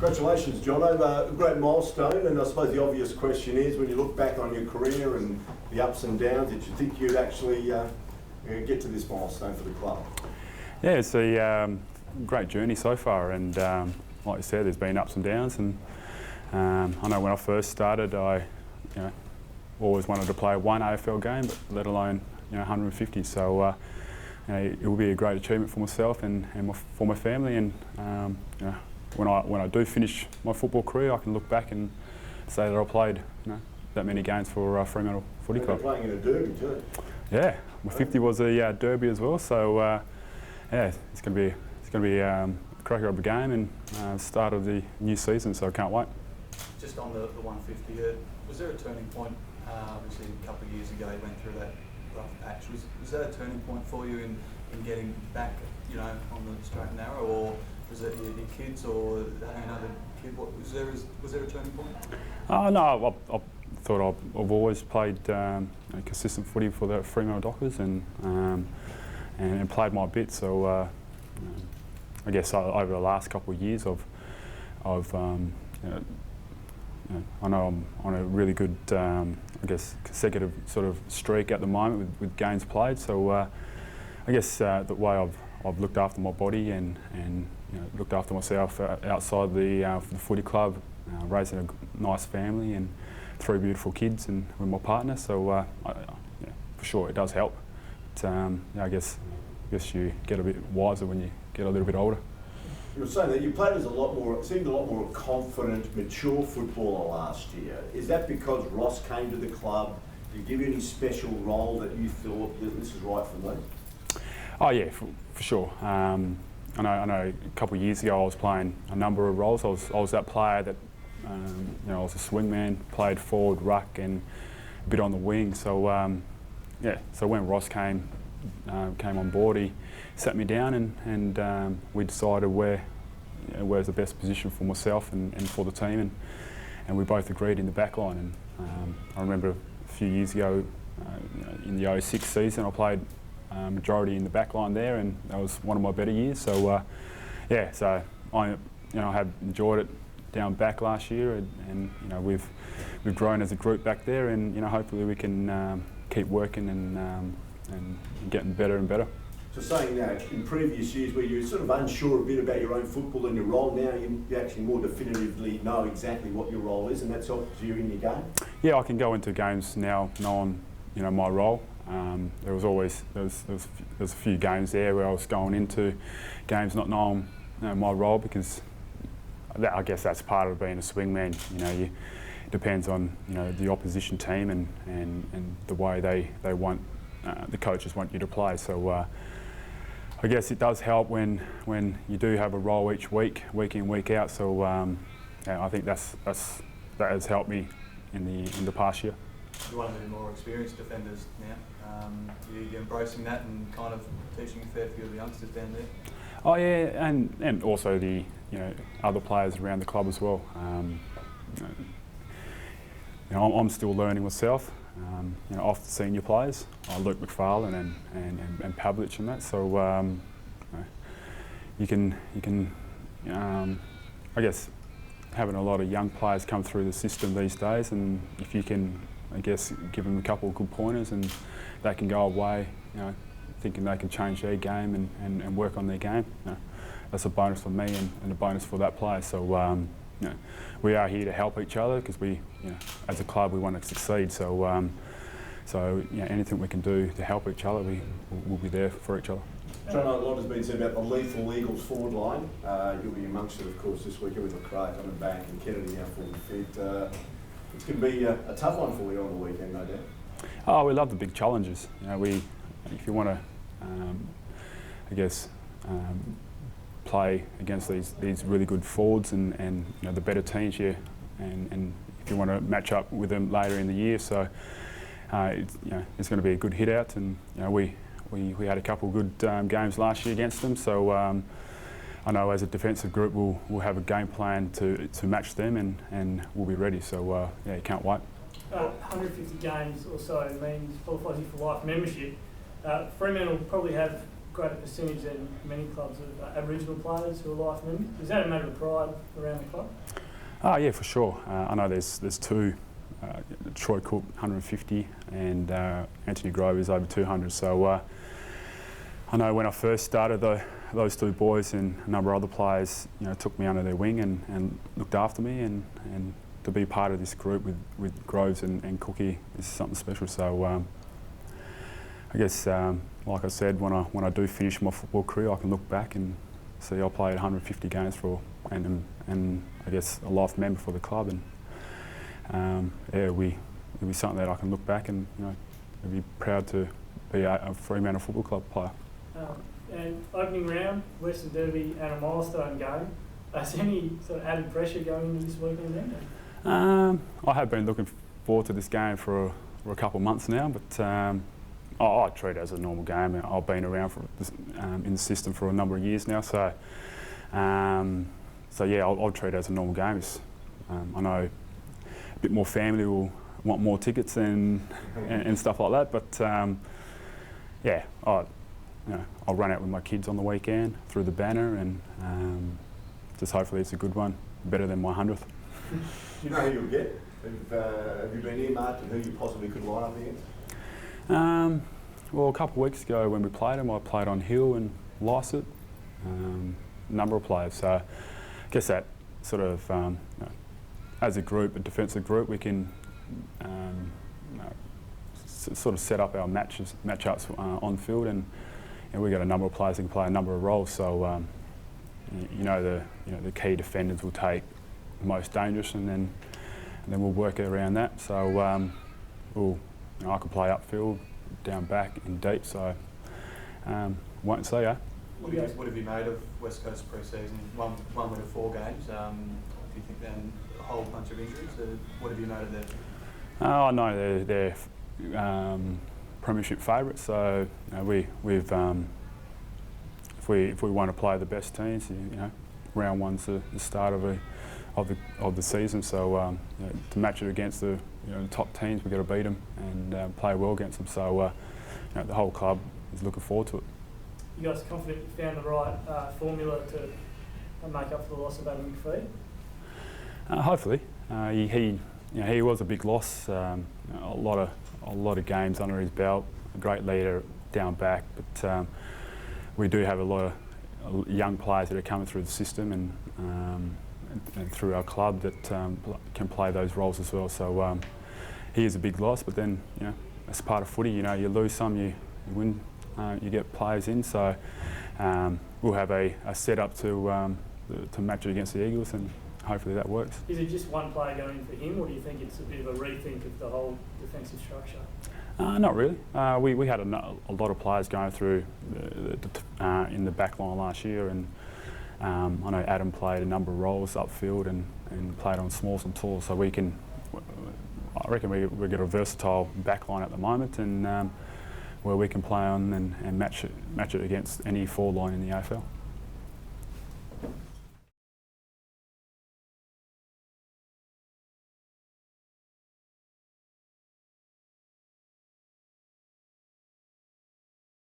Congratulations, Jono. A great milestone, and I suppose the obvious question is, when you look back on your career and the ups and downs, did you think you'd actually get to this milestone for the club? Yeah, it's a great journey so far, and like you said, there's been ups and downs. And I know when I first started, I always wanted to play one AFL game, but let alone 150. So it will be a great achievement for myself and for my family. And when I do finish my football career, I can look back and say that I played that many games for Fremantle Footy Club. You're playing in a derby too. Yeah, my 50 was a derby as well. So yeah, it's going to be a cracker of a game and start of the new season. So I can't wait. Just on the 150, was there a turning point? Obviously, a couple of years ago, you went through that rough patch. Was that a turning point for you in getting back, on the straight and narrow, or was it your kids or having another kid? Was there a turning point? No, I thought I've always played consistent footy for the Fremantle Dockers and played my bit. So I guess over the last couple of years, I know I'm on a really good, consecutive sort of streak at the moment with games played. So I guess the way I've looked after my body and looked after myself outside the footy club, raising a nice family and 3 beautiful kids and with my partner. So for sure it does help. But, I guess you get a bit wiser when you get a little bit older. You were saying that you played as seemed a lot more confident, mature footballer last year. Is that because Ross came to the club? Did he give you any special role that you thought that this is right for me? Oh yeah, for sure. I know a couple of years ago I was playing a number of roles. I was that player that, I was a swingman, played forward, ruck and a bit on the wing. So so when Ross came on board, he sat me down and we decided where's the best position for myself and for the team, and we both agreed in the back line. And I remember a few years ago in the 06 season I played majority in the back line there, and that was one of my better years. So so I have enjoyed it down back last year, and we've grown as a group back there, and hopefully we can keep working and getting better and better. So saying that, in previous years where you were sort of unsure a bit about your own football and your role, now you actually more definitively know exactly what your role is, and that's helped you in your game? Yeah, I can go into games now knowing my role. There was a few games there where I was going into games not knowing my role, because I guess that's part of being a swingman. It depends on the opposition team and the way they want the coaches want you to play. So I guess it does help when you do have a role each week in, week out. So I think that has helped me in the past year. You're one of the more experienced defenders now. You're embracing that and kind of teaching a fair few of the youngsters down there. Oh yeah, and also the other players around the club as well. I'm still learning myself. Off the senior players, Luke McFarlane and Pavlich and that. So you can I guess having a lot of young players come through the system these days, and if you can, I guess, give them a couple of good pointers and they can go away, thinking they can change their game and work on their game. That's a bonus for me and a bonus for that player. So we are here to help each other, because we, as a club, we want to succeed. So anything we can do to help each other, we'll be there for each other. John, a lot has been said about the lethal Eagles forward line. You'll be amongst it, of course, this weekend with McRae on the back and Kennedy now fully fit. It's going to be a tough one for you on the weekend, no doubt. Oh, we love the big challenges. If you want to, play against these really good forwards and the better teams here, and if you want to match up with them later in the year, so it's going to be a good hit out, and we had a couple of good games last year against them, so I know as a defensive group we'll have a game plan to match them, and we'll be ready. So you can't wait. 150 games or so means qualifies you for life membership. Fremantle probably have greater percentage than many clubs of Aboriginal players who are life members. Is that a matter of pride around the club? Oh yeah, for sure. I know there's two. Troy Cook 150 and Anthony Grover's over 200. So I know when I first started, those two boys and a number of other players, took me under their wing and looked after me, and to be part of this group with Groves and Cookie is something special. So I guess, like I said, when I do finish my football career, I can look back and see I played 150 games and I guess a life member for the club, and it'll be something that I can look back and I'll be proud to be a Fremantle Football Club player. And opening round, Western Derby and a milestone game. Is there any sort of added pressure going into this weekend then? I have been looking forward to this game for a couple of months now, but I treat it as a normal game. I've been around in the system for a number of years now, so yeah, I'll treat it as a normal game. I know a bit more family will want more tickets and stuff like that, but yeah, I'll run out with my kids on the weekend through the banner, and just hopefully it's a good one, better than my 100th. Do you know who you'll get? Have you been earmarked and who you possibly could line up against? Well, a couple of weeks ago when we played them, I played on Hill and Lycett, a number of players. So I guess that sort of, as a group, a defensive group, we can sort of set up our matchups on field, and we've got a number of players that can play a number of roles. So the key defenders will take the most dangerous, and then we'll work around that. So I can play upfield, down back, and deep. So wait and see, eh? What have you made of West Coast pre-season? One win of 4 games. Do you think then a whole bunch of injuries? What have you made of them? I know they're premiership favourites. So we've if we want to play the best teams, round one's the start of the season. So to match it against the top teams, we've got to beat them and play well against them. So the whole club is looking forward to it. You guys confident you found the right formula to make up for the loss of Adam McPhee? Hopefully, he was a big loss. A lot of games under his belt. A great leader down back, but we do have a lot of young players that are coming through the system and through our club that can play those roles as well. So he is a big loss, but then as part of footy, you lose some, you win. You get players in, so we'll have a setup to match it against the Eagles, and hopefully that works. Is it just one player going for him, or do you think it's a bit of a rethink of the whole defensive structure? Not really. We had a lot of players going through in the back line last year, and I know Adam played a number of roles upfield and played on smalls and talls, so I reckon we've got a versatile back line at the moment, and where we can play on and match it against any forward line in the AFL.